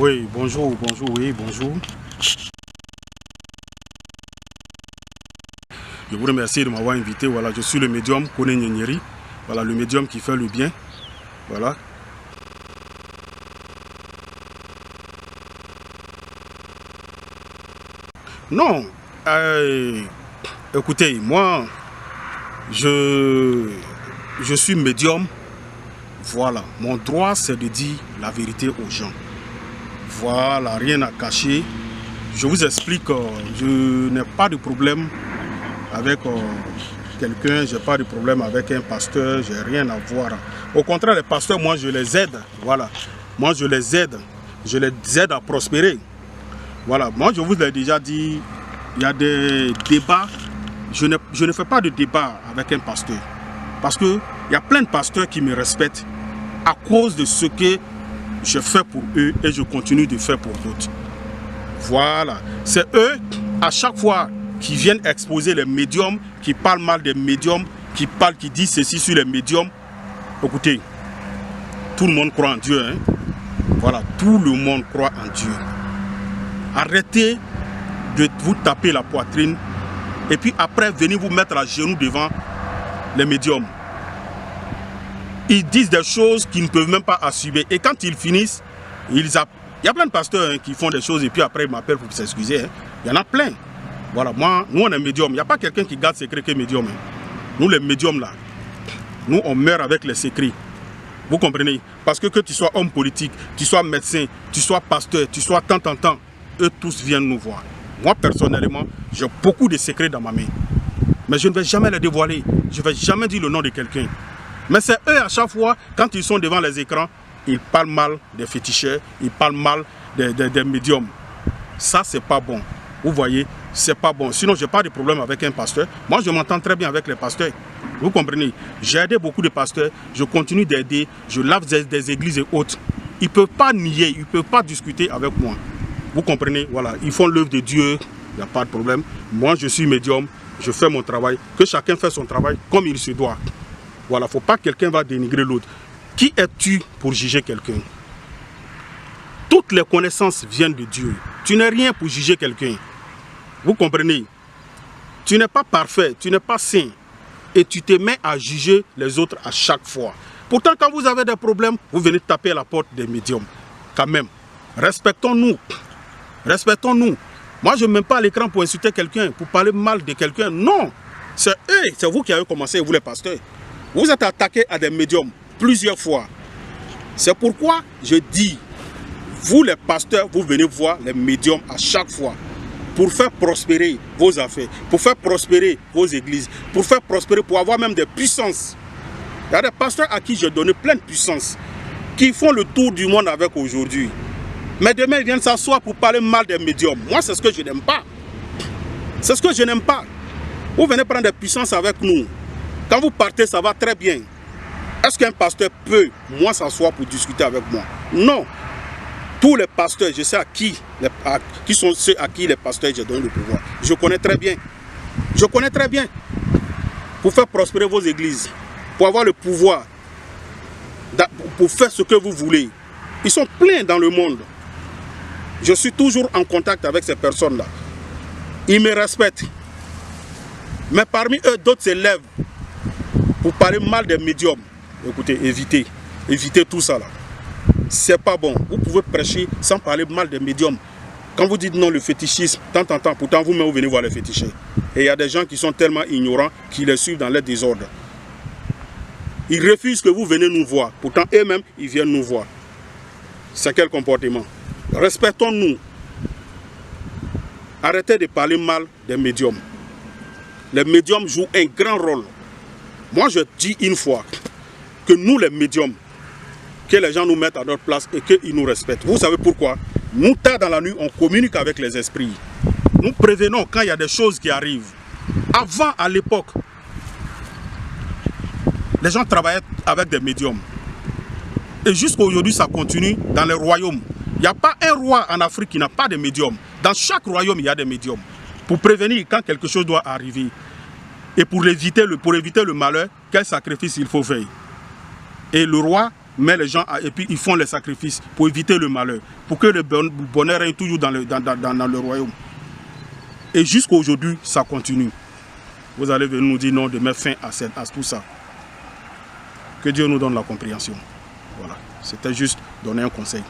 Oui, bonjour, oui, bonjour. Je vous remercie de m'avoir invité. Voilà, je suis le médium Kone Nyenyeri. Voilà, le médium qui fait le bien. Voilà. Non, écoutez, moi, je suis médium. Voilà, mon droit c'est de dire la vérité aux gens. Voilà, rien à cacher. Je vous explique, je n'ai pas de problème avec quelqu'un, je n'ai pas de problème avec un pasteur, j'ai rien à voir. Au contraire, les pasteurs, moi je les aide. Voilà, moi je les aide à prospérer. Voilà, moi je vous ai déjà dit, il y a des débats. Je ne fais pas de débat avec un pasteur. Parce qu'il y a plein de pasteurs qui me respectent à cause de ce que je fais pour eux et je continue de faire pour d'autres. Voilà, c'est eux à chaque fois qui viennent exposer les médiums, qui parlent mal des médiums, qui disent ceci sur les médiums. Écoutez, tout le monde croit en Dieu. Hein? Voilà, tout le monde croit en Dieu. Arrêtez de vous taper la poitrine et puis après venez vous mettre à genoux devant les médiums. Ils disent des choses qu'ils ne peuvent même pas assumer. Et quand ils finissent, il y a plein de pasteurs qui font des choses et puis après ils m'appellent pour s'excuser. Hein. Il y en a plein. Voilà, moi, nous on est médium. Il n'y a pas quelqu'un qui garde secret que médium. Hein. Nous les médiums là, nous on meurt avec les secrets. Vous comprenez? Parce que tu sois homme politique, tu sois médecin, tu sois pasteur, tu sois tant, eux tous viennent nous voir. Moi personnellement, j'ai beaucoup de secrets dans ma main. Mais je ne vais jamais les dévoiler. Je ne vais jamais dire le nom de quelqu'un. Mais c'est eux à chaque fois, quand ils sont devant les écrans, ils parlent mal des féticheurs, ils parlent mal des médiums. Ça, c'est pas bon. Vous voyez, c'est pas bon. Sinon, je n'ai pas de problème avec un pasteur. Moi, je m'entends très bien avec les pasteurs. Vous comprenez? J'ai aidé beaucoup de pasteurs. Je continue d'aider. Je lave des églises et autres. Ils ne peuvent pas nier, ils ne peuvent pas discuter avec moi. Vous comprenez? Voilà, ils font l'œuvre de Dieu. Il n'y a pas de problème. Moi, je suis médium. Je fais mon travail. Que chacun fait son travail comme il se doit. Voilà, il ne faut pas que quelqu'un va dénigrer l'autre. Qui es-tu pour juger quelqu'un? Toutes les connaissances viennent de Dieu. Tu n'es rien pour juger quelqu'un. Vous comprenez? Tu n'es pas parfait, tu n'es pas saint. Et tu te mets à juger les autres à chaque fois. Pourtant, quand vous avez des problèmes, vous venez taper à la porte des médiums. Quand même, respectons-nous. Respectons-nous. Moi, je ne mets pas à l'écran pour insulter quelqu'un, pour parler mal de quelqu'un. Non. C'est eux, c'est vous qui avez commencé, vous les pasteurs. Vous êtes attaqué à des médiums plusieurs fois. C'est pourquoi je dis, vous les pasteurs, vous venez voir les médiums à chaque fois. Pour faire prospérer vos affaires, pour faire prospérer vos églises, pour faire prospérer, pour avoir même des puissances. Il y a des pasteurs à qui j'ai donné plein de puissances, qui font le tour du monde avec aujourd'hui. Mais demain, ils viennent s'asseoir pour parler mal des médiums. Moi, c'est ce que je n'aime pas. C'est ce que je n'aime pas. Vous venez prendre des puissances avec nous. Quand vous partez, ça va très bien. Est-ce qu'un pasteur peut, moi, s'asseoir pour discuter avec moi? Non. Tous les pasteurs, je sais qui sont ceux à qui les pasteurs j'ai donné le pouvoir. Je connais très bien. Je connais très bien. Pour faire prospérer vos églises, pour avoir le pouvoir, pour faire ce que vous voulez. Ils sont pleins dans le monde. Je suis toujours en contact avec ces personnes-là. Ils me respectent. Mais parmi eux, d'autres se lèvent pour parler mal des médiums. Écoutez, évitez. Évitez tout ça là. C'est pas bon. Vous pouvez prêcher sans parler mal des médiums. Quand vous dites non, le fétichisme, pourtant vous-même vous venez voir les féticheurs. Et il y a des gens qui sont tellement ignorants qui les suivent dans les désordres. Ils refusent que vous venez nous voir. Pourtant eux-mêmes, ils viennent nous voir. C'est quel comportement? Respectons-nous. Arrêtez de parler mal des médiums. Les médiums jouent un grand rôle. Moi, je dis une fois que nous, les médiums, que les gens nous mettent à notre place et qu'ils nous respectent. Vous savez pourquoi? Nous, tard dans la nuit, on communique avec les esprits. Nous prévenons quand il y a des choses qui arrivent. Avant, à l'époque, les gens travaillaient avec des médiums. Et jusqu'à aujourd'hui, ça continue dans les royaumes. Il n'y a pas un roi en Afrique qui n'a pas de médium. Dans chaque royaume, il y a des médiums. Pour prévenir quand quelque chose doit arriver. Et pour éviter le malheur, quel sacrifice il faut faire. Et le roi met les gens et puis ils font les sacrifices pour éviter le malheur, pour que le bonheur règne toujours dans le royaume. Et jusqu'à aujourd'hui, ça continue. Vous allez venir nous dire non, de mettre fin à tout ça. Que Dieu nous donne la compréhension. Voilà, c'était juste donner un conseil.